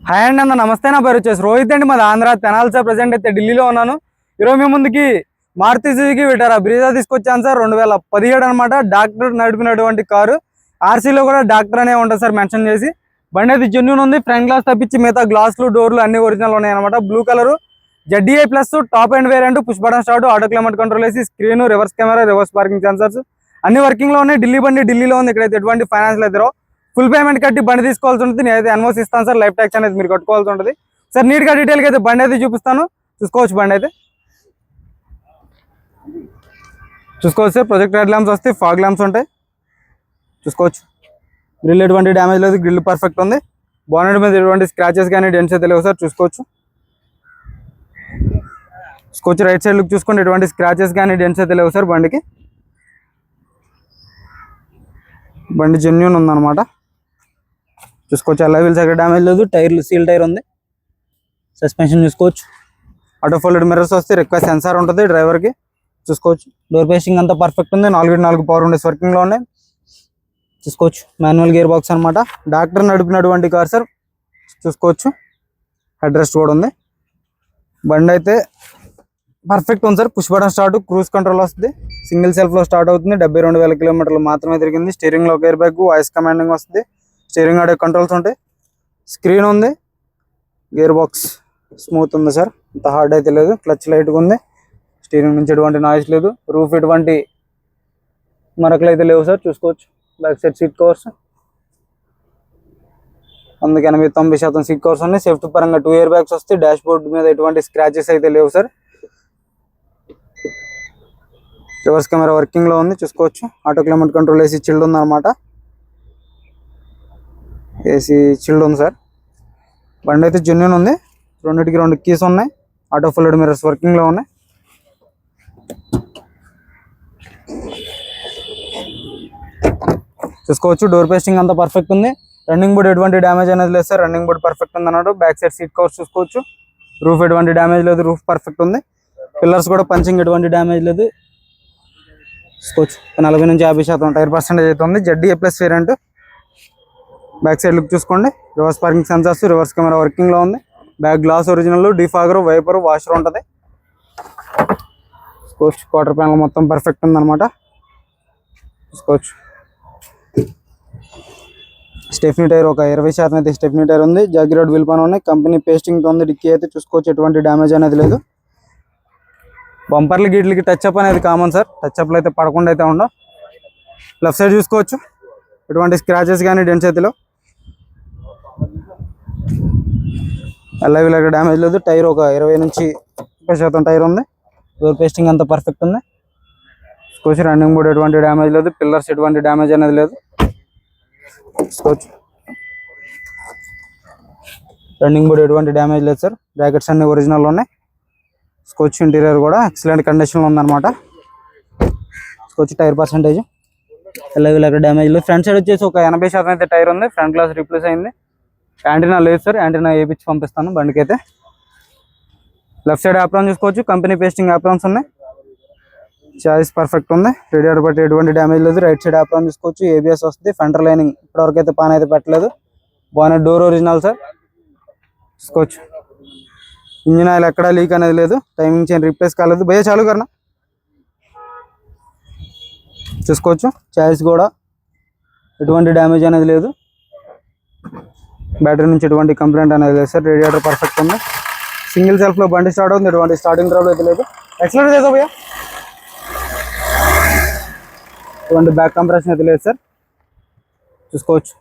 Hi అండి అన్న నమస్తే. నా పేరు వచ్చేసి రోహిత్ అండి. మాది ఆంధ్ర తెనాలి సార్. ప్రజెంట్ అయితే ఢిల్లీలో ఉన్నాను. ఈరోజు మీ ముందుకి మారుతి సుజుకి విటారా బ్రీజా తీసుకొచ్చాను సార్. 2017 అనమాట. Doctor నడిపినటువంటి car. ఆర్సీలో కూడా డాక్టర్ అనే ఉంటుంది సార్ మెన్షన్ చేసి. బండి అయితే జెన్యూన్ ఉంది. ఫ్రంట్ గ్లాస్ తప్పించి మిగతా గ్లాసులు డోర్లు అన్ని ఒరిజినల్ ఉన్నాయి అనమాట. Blue colour ZDI plus top end variant, push button start, auto climate control వేసి, screen, reverse camera, reverse parking sensors అన్ని వర్కింగ్ లో ఉన్నాయి. ఢిల్లీ బండి ఢిల్లీలో ఉంది. ఇక్కడైతే ఎటువంటి ఫైనాన్స్ లేదు. ఫుల్ పేమెంట్ కట్టి బండి తీసుకోవాల్సి ఉంటుంది. నేనైతే ఎన్ఓసి ఇస్తాను సార్. లైఫ్ ట్యాక్స్ అనేది మీరు కట్టుకోవాల్సి ఉంటుంది సార్. నీట్ గా డీటెయిల్ గా అయితే బండి అయితే చూపిస్తాను. చూసుకోవచ్చు బండి అయితే చూసుకోవచ్చు సార్. ప్రొజెక్ట్ హెడ్ ల్యాంప్స్ వస్తాయి, ఫాగ్ ల్యాంప్స్ ఉంటాయి. చూసుకోవచ్చు. గ్రిల్ ఎటువంటి డ్యామేజ్ లేదు, గ్రిల్ పర్ఫెక్ట్ ఉంది. బానెట్ మీద ఎటువంటి స్క్రాచెస్ కానీ డెంట్స్ అయితే లేవు సార్. చూసుకోవచ్చు. రైట్ సైడ్ లుక్ చూసుకోండి. ఎటువంటి స్క్రాచెస్ కానీ డెంట్స్ అయితే లేవు సార్. బండి జెన్యూన్ ఉందన్నమాట. చూసుకోవచ్చు. అలా వీల్స్ ఎక్కడ డ్యామేజ్ లేదు. టైర్లు సీల్ టైర్ ఉంది. సస్పెన్షన్ చూసుకోవచ్చు. ఆటో ఫోల్డెడ్ మిర్రర్స్ వస్తే రిక్వెస్ట్ సెన్సార్ ఉంటుంది డ్రైవర్కి. చూసుకోవచ్చు. డోర్ పేస్టింగ్ అంతా పర్ఫెక్ట్ ఉంది. 4x4 పవర్ విండోస్ వర్కింగ్లో ఉన్నాయి. చూసుకోవచ్చు. మాన్యువల్ గేర్ బాక్స్ అనమాట. డాక్టర్ నడిపినటువంటి కార్ సార్. చూసుకోవచ్చు. హెడ్ రెస్ట్ కూడా ఉంది. బండి అయితే పర్ఫెక్ట్ ఉంది sir. Push button start, cruise control వస్తుంది. సింగిల్ సెల్ఫ్లో స్టార్ట్ అవుతుంది. 72,000 కిలోమీటర్లు మాత్రమే తిరిగింది. స్టీరింగ్లో గేర్ బ్యాగ్, వాయిస్ కమాండింగ్ వస్తుంది. స్టీరింగ్ ఆడే కంట్రోల్స్ ఉంటాయి. స్క్రీన్ ఉంది. గేర్ బాక్స్ స్మూత్ ఉంది సార్. అంత హార్డ్ అయితే లేదు. క్లచ్ లైట్గా ఉంది. స్టీరింగ్ నుంచి ఎటువంటి నాయిస్ లేదు. రూఫ్ ఎటువంటి మరకలు అయితే లేవు సార్. చూసుకోవచ్చు. Back side seat covers 90% seat covers ఉన్నాయి. సేఫ్టీ పరంగా 2 ఇయర్ బ్యాగ్స్ వస్తాయి. డాష్ బోర్డ్ మీద ఎటువంటి స్క్రాచెస్ అయితే లేవు సార్. రివర్స్ కెమెరా వర్కింగ్ లో ఉంది. చూసుకోవచ్చు. Auto climate control AC chilled ఉంది అనమాట. ఏసీ చిల్డ్ ఉంది సార్. బండి అయితే జెన్యూన్ ఉంది. రెండింటికి 2 కీస్ ఉన్నాయి. ఆటో ఫోల్డెడ్ మిర్రర్స్ వర్కింగ్ లో ఉన్నాయి. చూసుకోవచ్చు. డోర్ పేస్టింగ్ అంతా పర్ఫెక్ట్ ఉంది. రన్నింగ్ బోర్డ్ ఎటువంటి డ్యామేజ్ అనేది లేదు సార్. రన్నింగ్ బోర్డ్ పర్ఫెక్ట్ ఉంది అన్నాడు. బ్యాక్ సైడ్ సీట్ కవర్స్ చూసుకోవచ్చు. రూఫ్ ఎటువంటి డ్యామేజ్ లేదు. రూఫ్ పర్ఫెక్ట్ ఉంది. పిల్లర్స్ కూడా పంచింగ్ ఎటువంటి డ్యామేజ్ లేదు. చూసుకోవచ్చు. 40 నుంచి 50% టైర్ పర్సెంటేజ్ అయితే ఉంది. ZDI plus variant. Back side look చూసుకోండి. Reverse parking sensors, reverse camera working లో ఉంది. Back glass original, defogger, wiper, washer ఉంటుంది. చూసుకోవచ్చు. క్వార్టర్ ప్యానల్ మొత్తం పర్ఫెక్ట్ ఉందన్నమాట. చూసుకోవచ్చు. స్టెఫ్నీ టైర్ ఒక 20% అయితే స్టెఫ్నీ టైర్ ఉంది. జాగీ రోడ్ వీల్ పైన ఉన్నాయి. కంపెనీ పేస్టింగ్ ఉంది. డిక్కీ అయితే చూసుకోవచ్చు. ఎటువంటి డ్యామేజ్ అనేది లేదు. బంపర్లు గీట్లకి టచ్ అప్ అనేది కామన్ సార్. టచ్ అప్లు అయితే పడకుండా అయితే ఉండవు. లెఫ్ట్ సైడ్ చూసుకోవచ్చు. ఎటువంటి స్క్రాచెస్ కానీ డెంట్స్ అయితే లేవు. అలా డ్యామేజ్ లేదు. టైర్ ఒక 20 నుంచి 30% టైర్ ఉంది. డోర్ పేస్టింగ్ అంతా పర్ఫెక్ట్ ఉంది. చూసుకోవచ్చు. రన్నింగ్ బోర్డ్ ఎటువంటి డ్యామేజ్ లేదు. పిల్లర్స్ ఎటువంటి డ్యామేజ్ అనేది లేదు. చూసుకోవచ్చు. రన్నింగ్ బోర్డ్ ఎటువంటి డ్యామేజ్ లేదు సార్. బ్రాకెట్స్ అన్ని ఒరిజినల్ ఉన్నాయి. చూసుకోవచ్చు. ఇంటీరియర్ కూడా ఎక్సలెంట్ కండిషన్లో ఉందన్నమాట. చూసుకోవచ్చు. టైర్ పర్సెంటేజ్ ఎలాగ డ్యామేజ్ లేదు. ఫ్రంట్ సైడ్ వచ్చేసి ఒక 80% అయితే టైర్ ఉంది. ఫ్రంట్ గ్లాస్ రీప్లేస్ అయింది. యాంటీనా లేదు సార్. యాంటీనా వేయించి పంపిస్తాను బండికి అయితే. లెఫ్ట్ సైడ్ యాప్రాన్ చూసుకోవచ్చు. కంపెనీ పేస్టింగ్ యాప్రాన్స్ ఉన్నాయి. చాయిస్ పర్ఫెక్ట్ ఉంది. రేడియేటర్ బట్టి ఎటువంటి డ్యామేజ్ లేదు. రైట్ సైడ్ యాప్రాన్ చూసుకోవచ్చు. ABS వస్తుంది. ఫెండర్ లైనింగ్ ఇప్పటివరకు అయితే పాన్ అయితే పెట్టలేదు. Bonnet door original sir. చూసుకోవచ్చు. ఇంజిన్ ఆయిల్ ఎక్కడా లీక్ అనేది లేదు. టైమింగ్ చైన్ రీప్లేస్ కాలేదు. భయ్యా చాలు కన్నా. చూసుకోవచ్చు. చాయిస్ కూడా ఎటువంటి డ్యామేజ్ అనేది లేదు. బ్యాటరీ నుంచి ఎటువంటి కంప్లైంట్ అనేది లేదు సార్. రేడియేటర్ పర్ఫెక్ట్ ఉంది. సింగిల్ సెల్ఫ్లో బండి స్టార్ట్ అవుతుంది. ఎటువంటి స్టార్టింగ్ ట్రబుల్ అయితే లేదు. ఎక్సలెంట్ చేద్దాం భయ్యా. ఎటువంటి బ్యాక్ కంప్రెషన్ అయితే లేదు సార్. చూసుకోవచ్చు.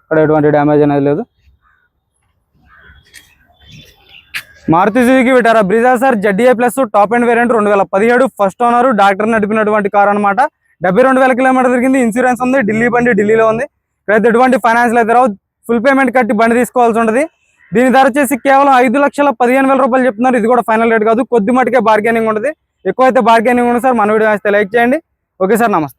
ఇక్కడ ఎటువంటి డ్యామేజ్ అనేది లేదు. Maruti Suzuki Vitara Brezza sir. ZDI plus top end variant 2017 first owner. Doctor నడిపినటువంటి కార్ అనమాట. 72,000 కిలోమీటర్ తిరిగింది. ఇన్సూరెన్స్ ఉంది. ఢిల్లీ బండి ఢిల్లీలో ఉంది. ఇక్కడైతే ఎటువంటి ఫైనాన్షియల్ అయితే రావు. ఫుల్ పేమెంట్ కట్టి బండి తీసుకోవాల్సి ఉంటుంది. దీని ధర వచ్చేసి కేవలం 5,15,000 రూపాయలు చెప్తున్నారు. ఇది కూడా ఫైనల్ రేట్ కాదు. కొద్ది మటుకే బార్గెనింగ్ ఉంటుంది. ఎక్కువైతే బార్గెనింగ్ ఉంది సార్. మన వీడియో వేస్తే లైక్ చేయండి. ఓకే సార్, నమస్తే.